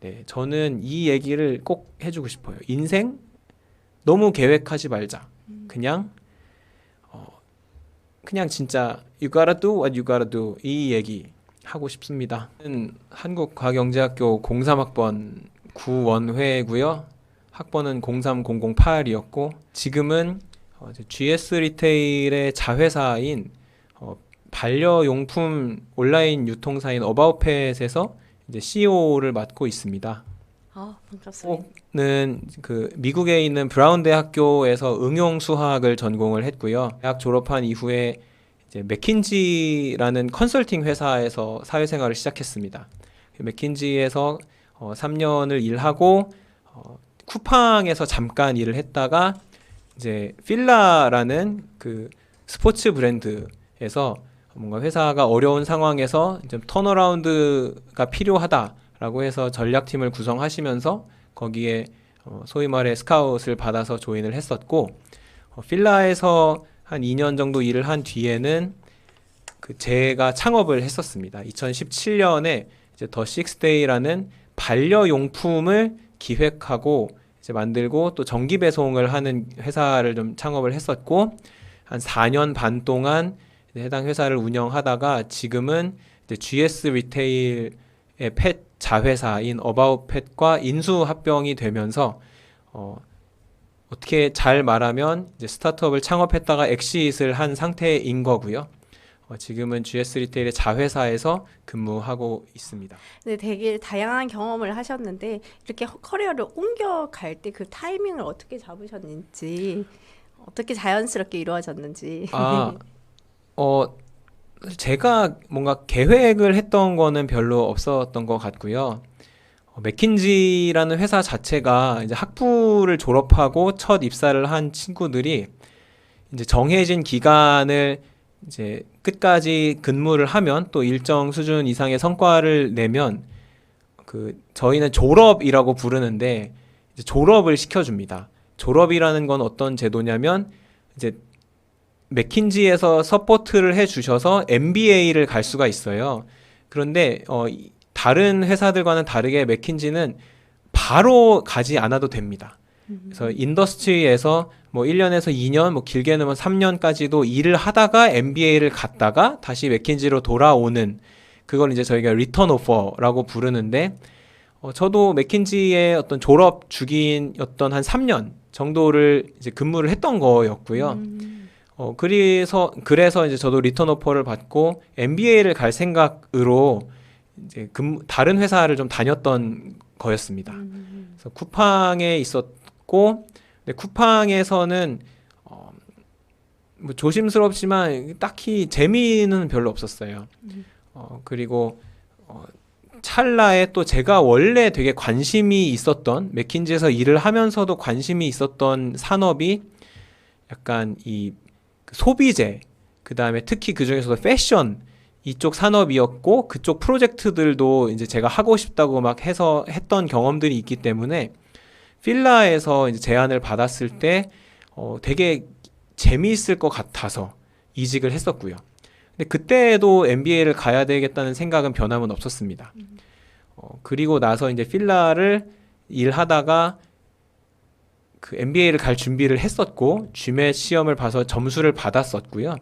네, 저는 이 얘기를 꼭 해주고 싶어요. 인생 너무 계획하지 말자. 그냥 그냥 진짜 you gotta do what you gotta do 이 얘기 하고 싶습니다. 저는 한국과학영재학교 03학번 구원회고요. 학번은 03008이었고 지금은 GS 리테일의 자회사인 반려용품 온라인 유통사인 어바웃펫에서 이제 CEO를 맡고 있습니다. 아, 반갑습니다. 는 그 미국에 있는 브라운 대학교에서 응용 수학을 전공을 했고요. 대학 졸업한 이후에 이제 맥킨지라는 컨설팅 회사에서 사회생활을 시작했습니다. 맥킨지에서 3년을 일하고 쿠팡에서 잠깐 일을 했다가 이제 필라라는 그 스포츠 브랜드에서 뭔가 회사가 어려운 상황에서 좀 턴어라운드가 필요하다라고 해서 전략팀을 구성하시면서 거기에 소위 말해 스카웃을 받아서 조인을 했었고 필라에서 한 2년 정도 일을 한 뒤에는 그 제가 창업을 했었습니다. 2017년에 이제 더 식스데이라는 반려용품을 기획하고 이제 만들고 또 정기 배송을 하는 회사를 좀 창업을 했었고 한 4년 반 동안 해당 회사를 운영하다가 지금은 이제 GS 리테일의 펫 자회사인 어바웃펫과 인수 합병이 되면서 어떻게 잘 말하면 이제 스타트업을 창업했다가 엑시트를 한 상태인 거고요. 지금은 GS 리테일의 자회사에서 근무하고 있습니다. 네, 되게 다양한 경험을 하셨는데 이렇게 커리어를 옮겨갈 때 그 타이밍을 어떻게 잡으셨는지, 어떻게 자연스럽게 이루어졌는지. 제가 뭔가 계획을 했던 거는 별로 없었던 것 같고요. 맥킨지라는 회사 자체가 이제 학부를 졸업하고 첫 입사를 한 친구들이 이제 정해진 기간을 이제 끝까지 근무를 하면 또 일정 수준 이상의 성과를 내면 그 저희는 졸업이라고 부르는데 이제 졸업을 시켜줍니다. 졸업이라는 건 어떤 제도냐면 이제 맥킨지에서 서포트를 해주셔서 MBA를 갈 수가 있어요. 그런데 다른 회사들과는 다르게 맥킨지는 바로 가지 않아도 됩니다. 그래서 인더스트리에서 뭐 1년에서 2년, 뭐 길게는 3년까지도 일을 하다가 MBA를 갔다가 다시 맥킨지로 돌아오는 그걸 이제 저희가 리턴 오퍼라고 부르는데 저도 맥킨지의 어떤 졸업 주기였던 한 3년 정도를 이제 근무를 했던 거였고요. 그래서 이제 저도 리턴 오퍼를 받고 MBA를 갈 생각으로 이제 다른 회사를 좀 다녔던 거였습니다. 그래서 쿠팡에 있었고, 근데 쿠팡에서는 뭐 조심스럽지만 딱히 재미는 별로 없었어요. 그리고 찰나에 또 제가 원래 되게 관심이 있었던 맥킨지에서 일을 하면서도 관심이 있었던 산업이 약간 이 소비재, 그 다음에 특히 그 중에서도 패션 이쪽 산업이었고 그쪽 프로젝트들도 이제 제가 하고 싶다고 막 해서 했던 경험들이 있기 때문에 필라에서 이제 제안을 받았을 때 되게 재미있을 것 같아서 이직을 했었고요. 근데 그때도 MBA를 가야 되겠다는 생각은 변함은 없었습니다. 그리고 나서 이제 필라를 일하다가 그 MBA를 갈 준비를 했었고 GMAT 시험을 봐서 점수를 받았었고요.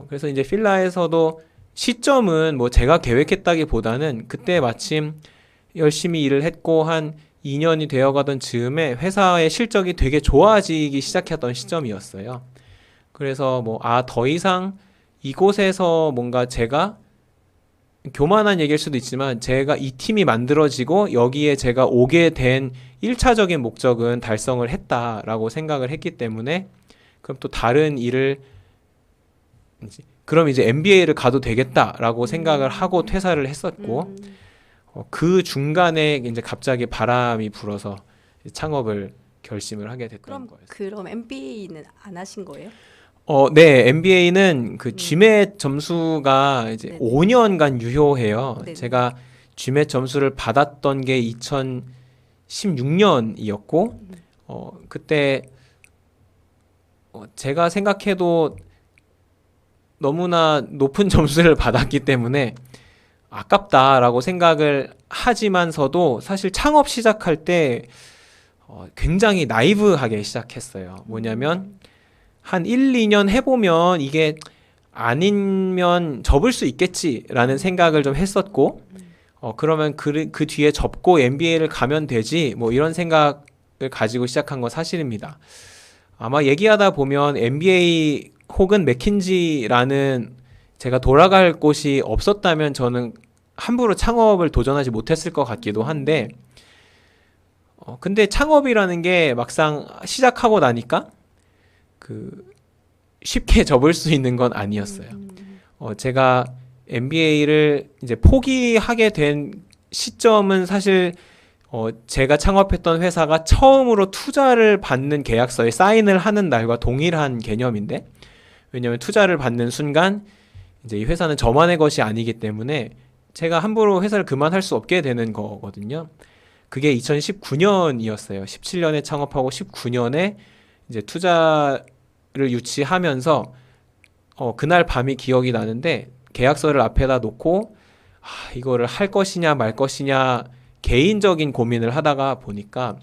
그래서 이제 필라에서도 시점은 뭐 제가 계획했다기보다는 그때 마침 열심히 일을 했고 한 2년이 되어가던 즈음에 회사의 실적이 되게 좋아지기 시작했던 시점이었어요. 그래서 뭐 더 이상 이곳에서 뭔가 제가 교만한 얘기일 수도 있지만 제가 이 팀이 만들어지고 여기에 제가 오게 된 1차적인 목적은 달성을 했다라고 생각을 했기 때문에 그럼 또 다른 일을 그럼 이제 MBA를 가도 되겠다라고 생각을 하고 퇴사를 했었고 그 중간에 이제 갑자기 바람이 불어서 창업을 결심을 하게 됐던 거예요. 그럼 MBA는 안 하신 거예요? 네, MBA는 그 GMAT 점수가 이제 네네. 5년간 유효해요. 네네. 제가 GMAT 점수를 받았던 게 2016년이었고, 그때 제가 생각해도 너무나 높은 점수를 받았기 때문에 아깝다라고 생각을 하지만서도 사실 창업 시작할 때 굉장히 나이브하게 시작했어요. 뭐냐면 한 1, 2년 해보면 이게 아니면 접을 수 있겠지라는 생각을 좀 했었고 그러면 그 뒤에 접고 MBA를 가면 되지 뭐 이런 생각을 가지고 시작한 건 사실입니다. 아마 얘기하다 보면 MBA 혹은 맥킨지라는 제가 돌아갈 곳이 없었다면 저는 함부로 창업을 도전하지 못했을 것 같기도 한데 근데 창업이라는 게 막상 시작하고 나니까 쉽게 접을 수 있는 건 아니었어요. 제가 MBA를 이제 포기하게 된 시점은 사실 제가 창업했던 회사가 처음으로 투자를 받는 계약서에 사인을 하는 날과 동일한 개념인데 왜냐하면 투자를 받는 순간 이제 이 회사는 저만의 것이 아니기 때문에 제가 함부로 회사를 그만할 수 없게 되는 거거든요. 그게 2019년이었어요. 17년에 창업하고 19년에 이제 투자를 유치하면서 그날 밤이 기억이 나는데 계약서를 앞에다 놓고 이거를 할 것이냐 말 것이냐 개인적인 고민을 하다가 보니까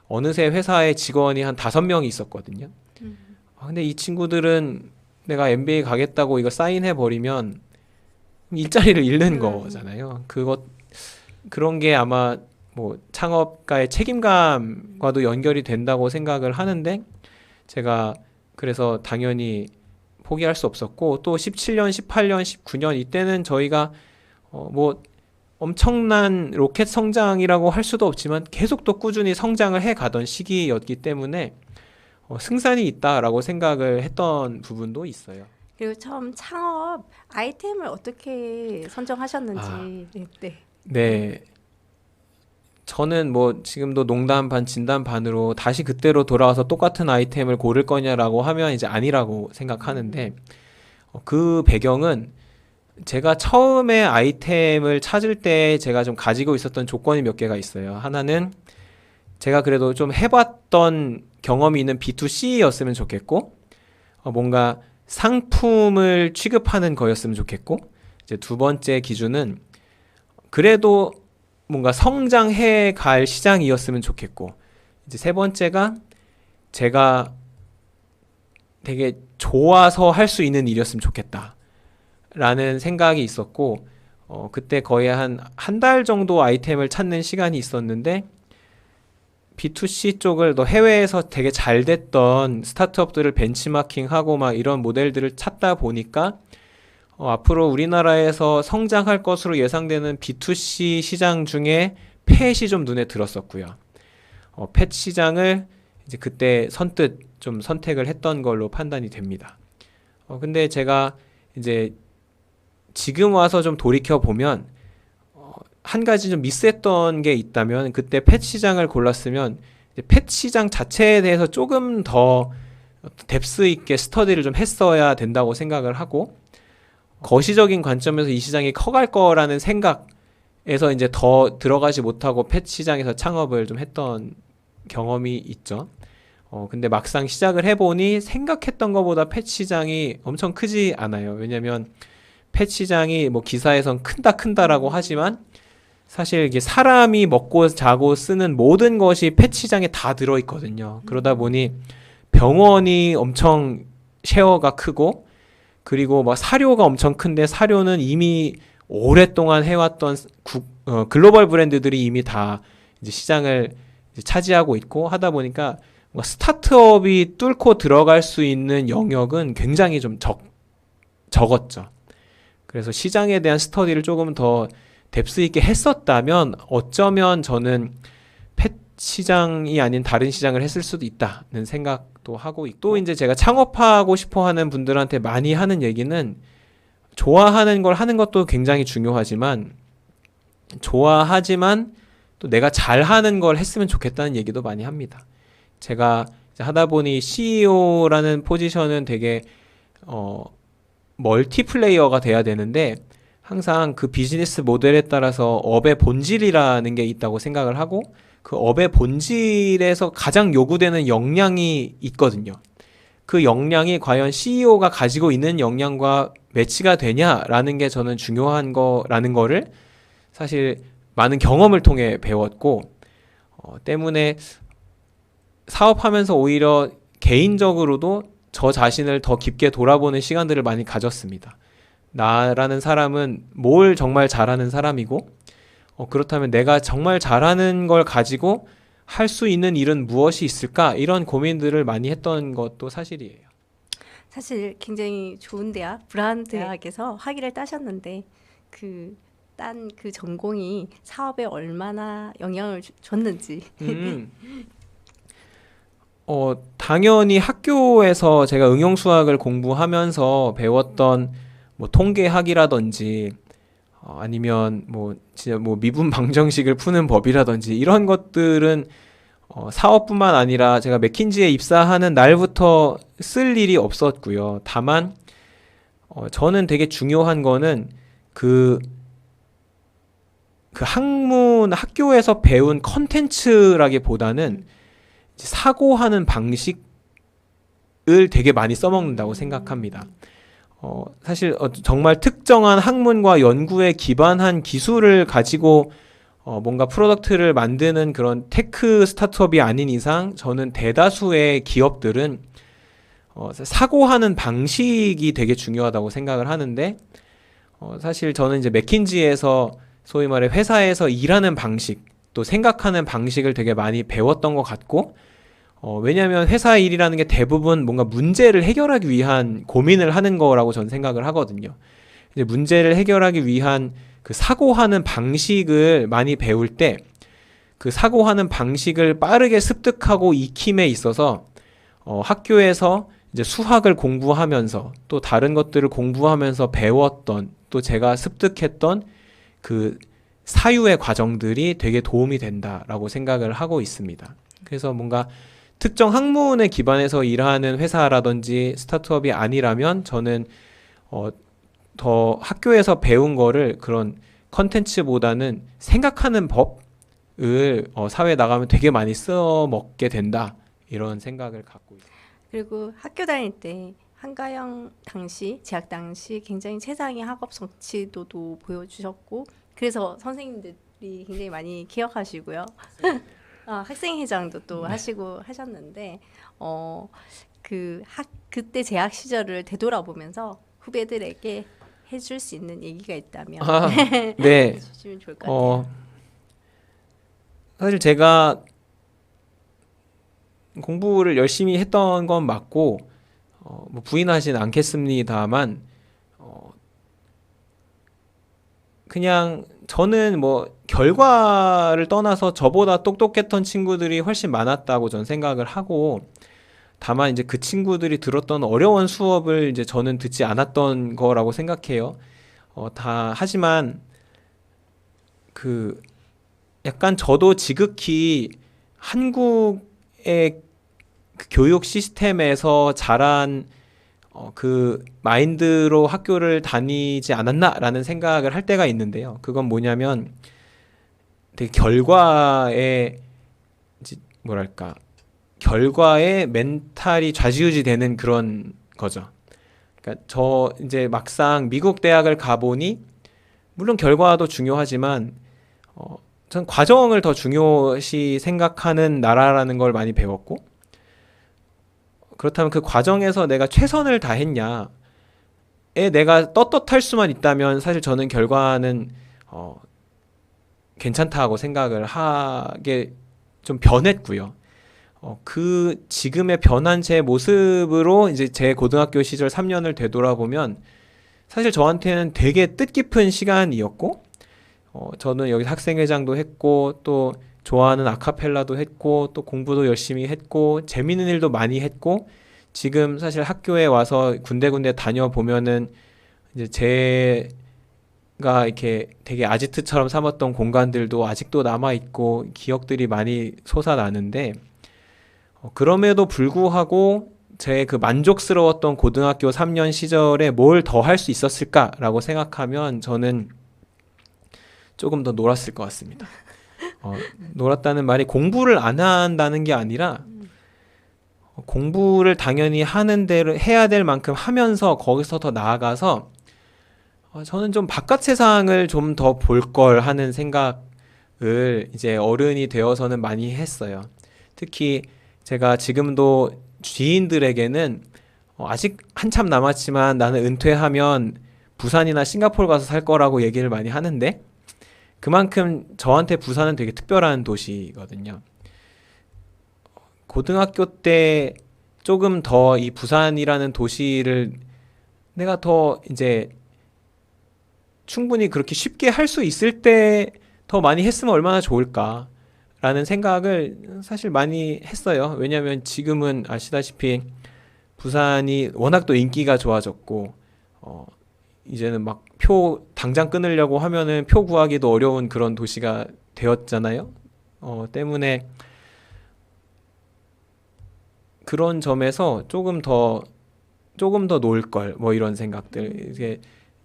어느새 회사에 직원이 한 5명이 있었거든요. 근데 이 친구들은 내가 MBA 가겠다고 이거 사인해 버리면 일자리를 잃는 거잖아요. 그런 게 아마 뭐 창업가의 책임감과도 연결이 된다고 생각을 하는데 제가 그래서 당연히 포기할 수 없었고 또 17년, 18년, 19년 이때는 저희가 뭐 엄청난 로켓 성장이라고 할 수도 없지만 계속 또 꾸준히 성장을 해 가던 시기였기 때문에 승산이 있다라고 생각을 했던 부분도 있어요. 그리고 처음 창업 아이템을 어떻게 선정하셨는지. 네. 저는 뭐 지금도 농담 반 진담 반으로 다시 그때로 돌아와서 똑같은 아이템을 고를 거냐라고 하면 이제 아니라고 생각하는데 그 배경은 제가 처음에 아이템을 찾을 때 제가 좀 가지고 있었던 조건이 몇 개가 있어요. 하나는 제가 그래도 좀 해봤던 경험이 있는 B2C였으면 좋겠고 뭔가 상품을 취급하는 거였으면 좋겠고 이제 두 번째 기준은 그래도 뭔가 성장해 갈 시장이었으면 좋겠고 이제 세 번째가 제가 되게 좋아서 할 수 있는 일이었으면 좋겠다 라는 생각이 있었고 그때 거의 한 달 정도 아이템을 찾는 시간이 있었는데 B2C 쪽을 해외에서 되게 잘 됐던 스타트업들을 벤치마킹하고 막 이런 모델들을 찾다 보니까 앞으로 우리나라에서 성장할 것으로 예상되는 B2C 시장 중에 펫이 좀 눈에 들었었고요. 펫 시장을 이제 그때 선뜻 좀 선택을 했던 걸로 판단이 됩니다. 근데 제가 이제 지금 와서 좀 돌이켜 보면 한 가지 좀 미스했던 게 있다면 그때 펫 시장을 골랐으면 펫 시장 자체에 대해서 조금 더 뎁스 있게 스터디를 좀 했어야 된다고 생각을 하고 거시적인 관점에서 이 시장이 커갈 거라는 생각에서 이제 더 들어가지 못하고 펫 시장에서 창업을 좀 했던 경험이 있죠. 근데 막상 시작을 해보니 생각했던 것보다 펫 시장이 엄청 크지 않아요. 왜냐면 펫 시장이 뭐 기사에선 큰다라고 하지만 사실 이게 사람이 먹고 자고 쓰는 모든 것이 펫 시장에 다 들어있거든요. 그러다 보니 병원이 엄청 쉐어가 크고 그리고 막 사료가 엄청 큰데 사료는 이미 오랫동안 해왔던 글로벌 브랜드들이 이미 다 이제 시장을 이제 차지하고 있고 하다 보니까 스타트업이 뚫고 들어갈 수 있는 영역은 굉장히 좀 적었죠. 그래서 시장에 대한 스터디를 조금 더 뎁스 있게 했었다면 어쩌면 저는 펫 시장이 아닌 다른 시장을 했을 수도 있다는 생각도 하고 있고 또 이제 제가 창업하고 싶어 하는 분들한테 많이 하는 얘기는 좋아하는 걸 하는 것도 굉장히 중요하지만 좋아하지만 또 내가 잘하는 걸 했으면 좋겠다는 얘기도 많이 합니다. 제가 이제 하다 보니 CEO라는 포지션은 되게 멀티플레이어가 돼야 되는데 항상 그 비즈니스 모델에 따라서 업의 본질이라는 게 있다고 생각을 하고 그 업의 본질에서 가장 요구되는 역량이 있거든요. 그 역량이 과연 CEO가 가지고 있는 역량과 매치가 되냐라는 게 저는 중요한 거라는 거를 사실 많은 경험을 통해 배웠고 때문에 사업하면서 오히려 개인적으로도 저 자신을 더 깊게 돌아보는 시간들을 많이 가졌습니다. 나라는 사람은 뭘 정말 잘하는 사람이고 그렇다면 내가 정말 잘하는 걸 가지고 할 수 있는 일은 무엇이 있을까? 이런 고민들을 많이 했던 것도 사실이에요. 사실 굉장히 좋은 대학, 브라운 대학에서 학위를 따셨는데 딴 그 전공이 사업에 얼마나 영향을 줬는지. 당연히 학교에서 제가 응용수학을 공부하면서 배웠던 뭐 통계학이라든지 아니면 뭐 진짜 뭐 미분 방정식을 푸는 법이라든지 이런 것들은 사업뿐만 아니라 제가 맥킨지에 입사하는 날부터 쓸 일이 없었고요. 다만 저는 되게 중요한 거는 그 학교에서 배운 컨텐츠라기보다는 사고하는 방식을 되게 많이 써먹는다고 생각합니다. 사실 정말 특정한 학문과 연구에 기반한 기술을 가지고 뭔가 프로덕트를 만드는 그런 테크 스타트업이 아닌 이상 저는 대다수의 기업들은 사고하는 방식이 되게 중요하다고 생각을 하는데 사실 저는 이제 맥킨지에서 소위 말해 회사에서 일하는 방식 또 생각하는 방식을 되게 많이 배웠던 것 같고 왜냐하면 회사 일이라는 게 대부분 뭔가 문제를 해결하기 위한 고민을 하는 거라고 저는 생각을 하거든요. 이제 문제를 해결하기 위한 그 사고하는 방식을 많이 배울 때 그 사고하는 방식을 빠르게 습득하고 익힘에 있어서 학교에서 이제 수학을 공부하면서 또 다른 것들을 공부하면서 배웠던 또 제가 습득했던 그 사유의 과정들이 되게 도움이 된다라고 생각을 하고 있습니다. 그래서 뭔가 특정 학문에 기반해서 일하는 회사라든지 스타트업이 아니라면 저는 더 학교에서 배운 거를 그런 컨텐츠보다는 생각하는 법을 사회에 나가면 되게 많이 써먹게 된다 이런 생각을 갖고 있습니다. 그리고 학교 다닐 때 한가영 당시 재학 당시 굉장히 최상의 학업 성취도도 보여주셨고 그래서 선생님들이 굉장히 많이 기억하시고요. 학생회장도 또 하시고 하셨는데 그때 재학 시절을 되돌아보면서 후배들에게 해줄 수 있는 얘기가 있다면 네. 해주시면 좋을 것 같아요. 사실 제가 공부를 열심히 했던 건 맞고 뭐 부인하진 않겠습니다만 그냥 저는 뭐 결과를 떠나서 저보다 똑똑했던 친구들이 훨씬 많았다고 저는 생각을 하고 다만 이제 그 친구들이 들었던 어려운 수업을 이제 저는 듣지 않았던 거라고 생각해요. 하지만 약간 저도 지극히 한국의 그 교육 시스템에서 자란 그 마인드로 학교를 다니지 않았나라는 생각을 할 때가 있는데요. 그건 뭐냐면 되게 결과에 멘탈이 좌지우지 되는 그런 거죠. 그러니까 저 이제 막상 미국 대학을 가보니 물론 결과도 중요하지만 전 과정을 더 중요시 생각하는 나라라는 걸 많이 배웠고 그렇다면 그 과정에서 내가 최선을 다했냐에 내가 떳떳할 수만 있다면 사실 저는 결과는 괜찮다고 생각을 하게 좀 변했고요. 그 지금의 변한 제 모습으로 이제 제 고등학교 시절 3년을 되돌아보면 사실 저한테는 되게 뜻깊은 시간이었고 저는 여기 학생회장도 했고 또 좋아하는 아카펠라도 했고 또 공부도 열심히 했고 재밌는 일도 많이 했고 지금 사실 학교에 와서 군데군데 다녀보면은 이제 제가 이렇게 되게 아지트처럼 삼았던 공간들도 아직도 남아있고 기억들이 많이 솟아나는데 그럼에도 불구하고 제 그 만족스러웠던 고등학교 3년 시절에 뭘 더 할 수 있었을까라고 생각하면 저는 조금 더 놀았을 것 같습니다. 놀았다는 말이 공부를 안 한다는 게 아니라 공부를 당연히 하는 대로 해야 될 만큼 하면서 거기서 더 나아가서 저는 좀 바깥 세상을 좀 더 볼 걸 하는 생각을 이제 어른이 되어서는 많이 했어요. 특히 제가 지금도 지인들에게는 아직 한참 남았지만 나는 은퇴하면 부산이나 싱가포르 가서 살 거라고 얘기를 많이 하는데 그만큼 저한테 부산은 되게 특별한 도시거든요. 고등학교 때 조금 더 이 부산이라는 도시를 내가 더 이제 충분히 그렇게 쉽게 할 수 있을 때 더 많이 했으면 얼마나 좋을까라는 생각을 사실 많이 했어요. 왜냐하면 지금은 아시다시피 부산이 워낙 또 인기가 좋아졌고, 이제는 막 표 당장 끊으려고 하면은 표 구하기도 어려운 그런 도시가 되었잖아요. 때문에 그런 점에서 조금 더 놀 걸, 뭐 이런 생각들. 이게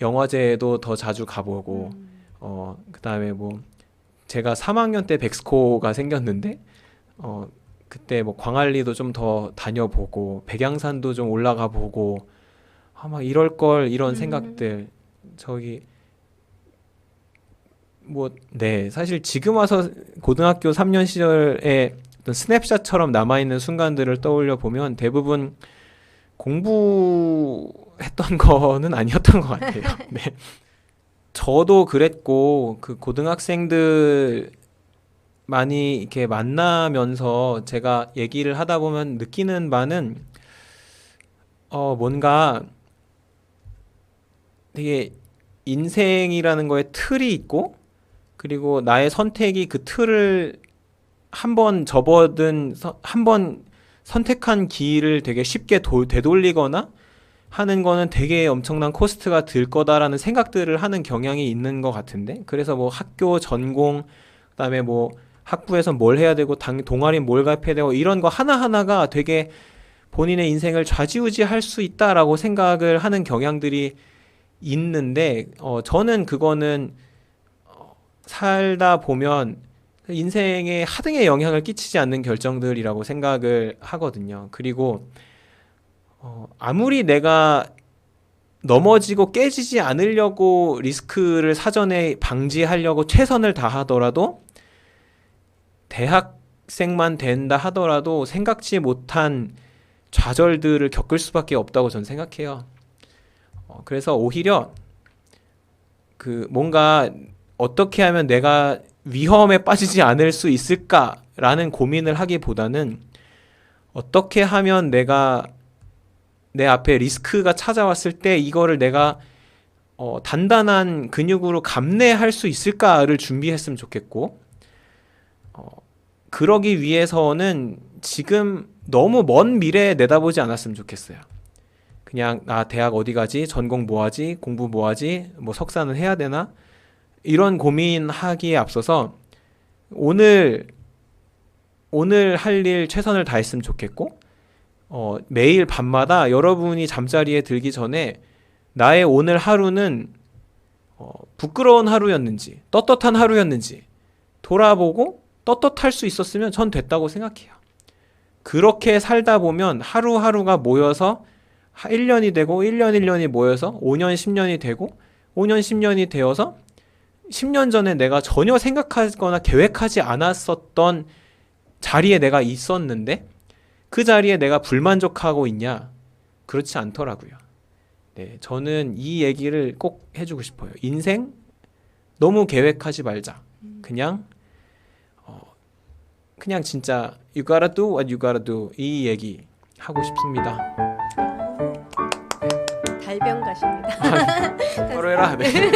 영화제도 더 자주 가보고, 그다음에 뭐 제가 3학년 때 백스코가 생겼는데, 그때 뭐 광안리도 좀 더 다녀보고, 백양산도 좀 올라가 보고, 막 이럴 걸, 이런 생각들. 저기 뭐, 네, 사실 지금 와서 고등학교 3년 시절에 어떤 스냅샷처럼 남아있는 순간들을 떠올려 보면 대부분 공부했던 거는 아니었던 것 같아요. 네. 저도 그랬고, 그 고등학생들 많이 이렇게 만나면서 제가 얘기를 하다 보면 느끼는 바는, 뭔가 되게 인생이라는 거에 틀이 있고, 그리고 나의 선택이 그 틀을 한번 선택한 길을 되게 쉽게 되돌리거나 하는 거는 되게 엄청난 코스트가 들 거다라는 생각들을 하는 경향이 있는 것 같은데, 그래서 뭐 학교 전공, 그다음에 뭐 학부에서 뭘 해야 되고 동아리 뭘 가입해야 되고 이런 거 하나하나가 되게 본인의 인생을 좌지우지할 수 있다라고 생각을 하는 경향들이 있는데, 저는 그거는 살다 보면 인생에 하등의 영향을 끼치지 않는 결정들이라고 생각을 하거든요. 그리고 아무리 내가 넘어지고 깨지지 않으려고 리스크를 사전에 방지하려고 최선을 다하더라도, 대학생만 된다 하더라도 생각지 못한 좌절들을 겪을 수밖에 없다고 저는 생각해요. 그래서 오히려 그 뭔가 어떻게 하면 내가 위험에 빠지지 않을 수 있을까라는 고민을 하기보다는 어떻게 하면 내가 내 앞에 리스크가 찾아왔을 때 이거를 내가 단단한 근육으로 감내할 수 있을까를 준비했으면 좋겠고, 그러기 위해서는 지금 너무 먼 미래에 내다보지 않았으면 좋겠어요. 그냥 나 대학 어디 가지? 전공 뭐 하지? 공부 뭐 하지? 뭐 석사는 해야 되나? 이런 고민하기에 앞서서 오늘 할 일 최선을 다했으면 좋겠고, 매일 밤마다 여러분이 잠자리에 들기 전에 나의 오늘 하루는 부끄러운 하루였는지 떳떳한 하루였는지 돌아보고 떳떳할 수 있었으면 전 됐다고 생각해요. 그렇게 살다 보면 하루하루가 모여서 1년이 되고 1년이 모여서 5년, 10년이 되고 5년, 10년이 되어서 10년 전에 내가 전혀 생각하거나 계획하지 않았었던 자리에 내가 있었는데 그 자리에 내가 불만족하고 있냐? 그렇지 않더라고요. 네, 저는 이 얘기를 꼭 해주고 싶어요. 인생 너무 계획하지 말자. 그냥 진짜 you gotta do what you gotta do, 이 얘기 하고 싶습니다. 달변가십니다. 바로 해라. 네.